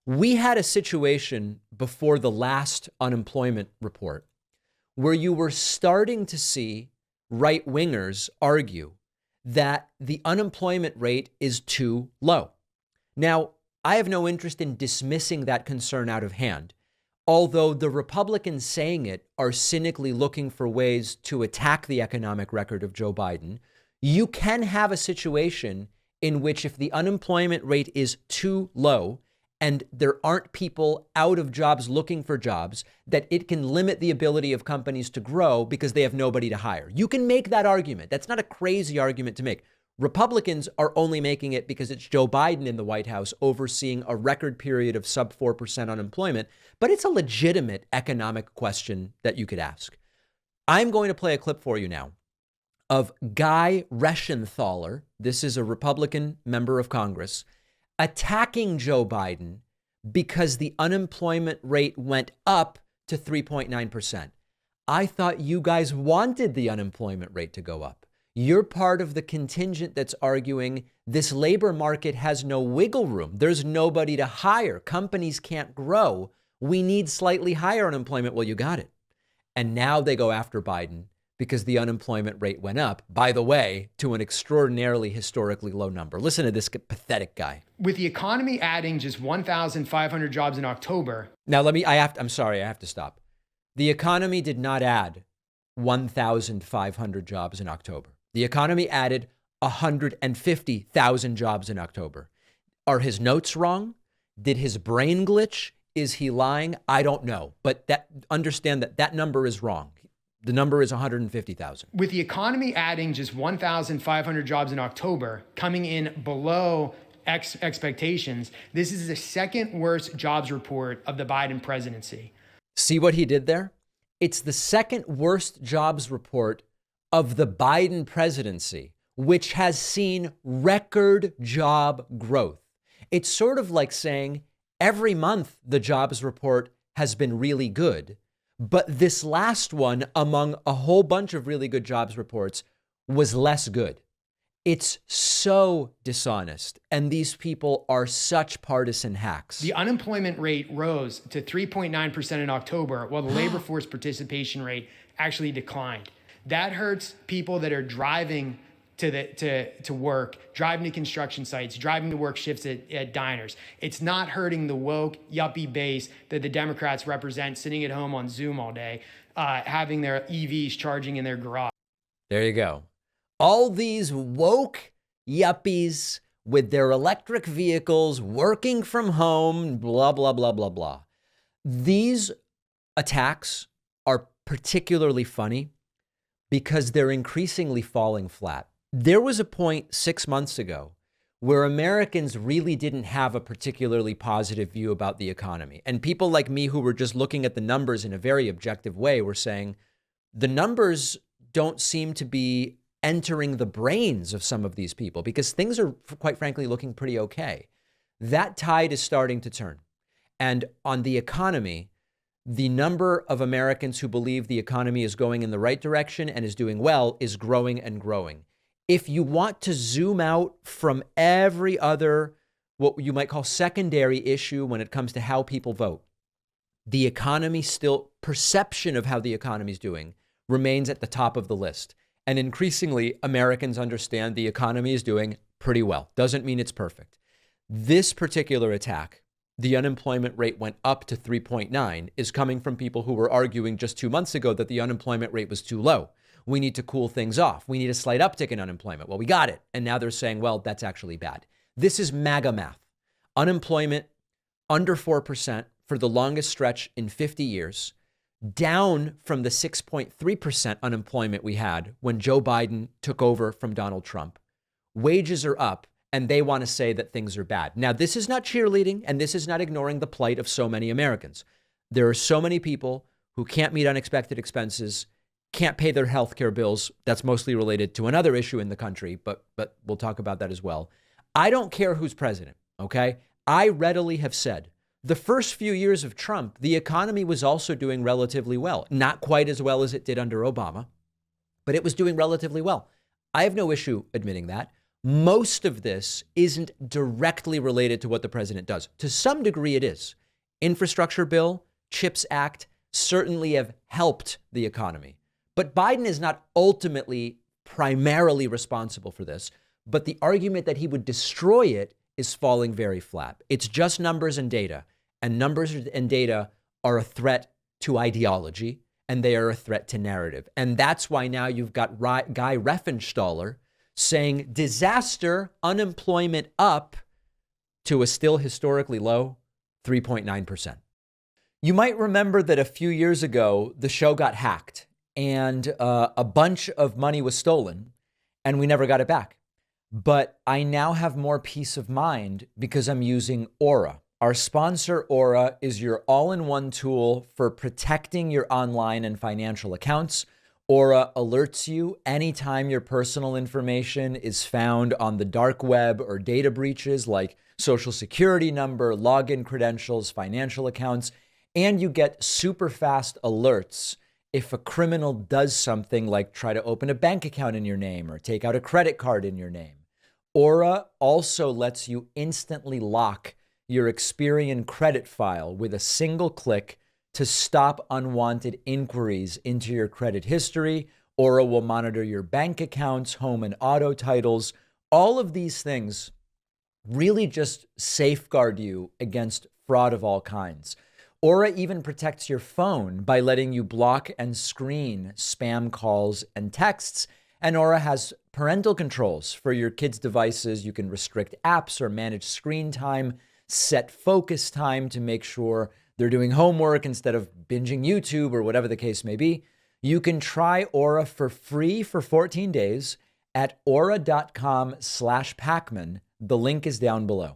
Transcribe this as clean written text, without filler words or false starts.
We had a situation before the last unemployment report where you were starting to see right wingers argue that the unemployment rate is too low. Now, I have no interest in dismissing that concern out of hand, although the Republicans saying it are cynically looking for ways to attack the economic record of Joe Biden. You can have a situation in which if the unemployment rate is too low and there aren't people out of jobs looking for jobs, that it can limit the ability of companies to grow because they have nobody to hire. You can make that argument. That's not a crazy argument to make. Republicans are only making it because it's Joe Biden in the White House overseeing a record period of sub 4% unemployment, but it's a legitimate economic question that you could ask. I'm going to play a clip for you now of Guy Reschenthaler. This is a Republican member of Congress attacking Joe Biden because the unemployment rate went up to 3.9%. I thought you guys wanted the unemployment rate to go up. You're part of the contingent that's arguing this labor market has no wiggle room. There's nobody to hire. Companies can't grow. We need slightly higher unemployment. Well, you got it. And now they go after Biden because the unemployment rate went up, by the way, to an extraordinarily historically low number. Listen to this pathetic guy. With the economy adding just 1,500 jobs in October. Now, I'm sorry, I have to stop. The economy did not add 1,500 jobs in October. The economy added 150,000 jobs in October. Are his notes wrong? Did his brain glitch? Is he lying? I don't know. But understand that number is wrong. The number is 150,000. With the economy adding just 1,500 jobs in October, coming in below expectations, this is the second worst jobs report of the Biden presidency. See what he did there? It's the second worst jobs report of the Biden presidency, which has seen record job growth. It's sort of like saying every month the jobs report has been really good. But this last one, among a whole bunch of really good jobs reports, was less good. It's so dishonest. And these people are such partisan hacks. The unemployment rate rose to 3.9% in October, while the labor force participation rate actually declined. That hurts people that are driving to work, driving to construction sites, driving to work shifts at diners. It's not hurting the woke yuppie base that the Democrats represent, sitting at home on Zoom all day, having their EVs charging in their garage. There you go. All these woke yuppies with their electric vehicles, working from home, blah, blah, blah, blah, blah. These attacks are particularly funny because they're increasingly falling flat. There was a point 6 months ago where Americans really didn't have a particularly positive view about the economy. And people like me who were just looking at the numbers in a very objective way were saying, the numbers don't seem to be entering the brains of some of these people because things are, quite frankly, looking pretty okay. That tide is starting to turn. And on the economy, the number of Americans who believe the economy is going in the right direction and is doing well is growing and growing. If you want to zoom out from every other, what you might call secondary issue when it comes to how people vote, the economy still, perception of how the economy is doing remains at the top of the list. And increasingly, Americans understand the economy is doing pretty well. Doesn't mean it's perfect. This particular attack, the unemployment rate went up to 3.9, is coming from people who were arguing just 2 months ago that the unemployment rate was too low. We need to cool things off. We need a slight uptick in unemployment. Well, we got it. And now they're saying, well, that's actually bad. This is MAGA math. Unemployment under 4% for the longest stretch in 50 years, down from the 6.3% unemployment we had when Joe Biden took over from Donald Trump. Wages are up, and they want to say that things are bad. Now, this is not cheerleading, and this is not ignoring the plight of so many Americans. There are so many people who can't meet unexpected expenses, can't pay their health care bills. That's mostly related to another issue in the country, but we'll talk about that as well. I don't care who's president, okay? I readily have said the first few years of Trump, the economy was also doing relatively well. Not quite as well as it did under Obama, but it was doing relatively well. I have no issue admitting that. Most of this isn't directly related to what the president does. To some degree, it is. Infrastructure bill, CHIPS Act certainly have helped the economy. But Biden is not ultimately primarily responsible for this. But the argument that he would destroy it is falling very flat. It's just numbers and data. And numbers and data are a threat to ideology, and they are a threat to narrative. And that's why now you've got Guy Reschenthaler saying disaster, unemployment up to a still historically low 3.9%. You might remember that a few years ago, the show got hacked and a bunch of money was stolen and we never got it back. But I now have more peace of mind because I'm using Aura. Our sponsor, Aura, is your all-in-one tool for protecting your online and financial accounts. Aura alerts you anytime your personal information is found on the dark web or data breaches like social security number, login credentials, financial accounts, and you get super fast alerts if a criminal does something like try to open a bank account in your name or take out a credit card in your name. Aura also lets you instantly lock your Experian credit file with a single click to stop unwanted inquiries into your credit history. Aura will monitor your bank accounts, home and auto titles. All of these things really just safeguard you against fraud of all kinds. Aura even protects your phone by letting you block and screen spam calls and texts. And Aura has parental controls for your kids' devices. You can restrict apps or manage screen time, set focus time to make sure they're doing homework instead of binging YouTube or whatever the case may be. You can try Aura for free for 14 days at aura.com/Pacman. The link is down below.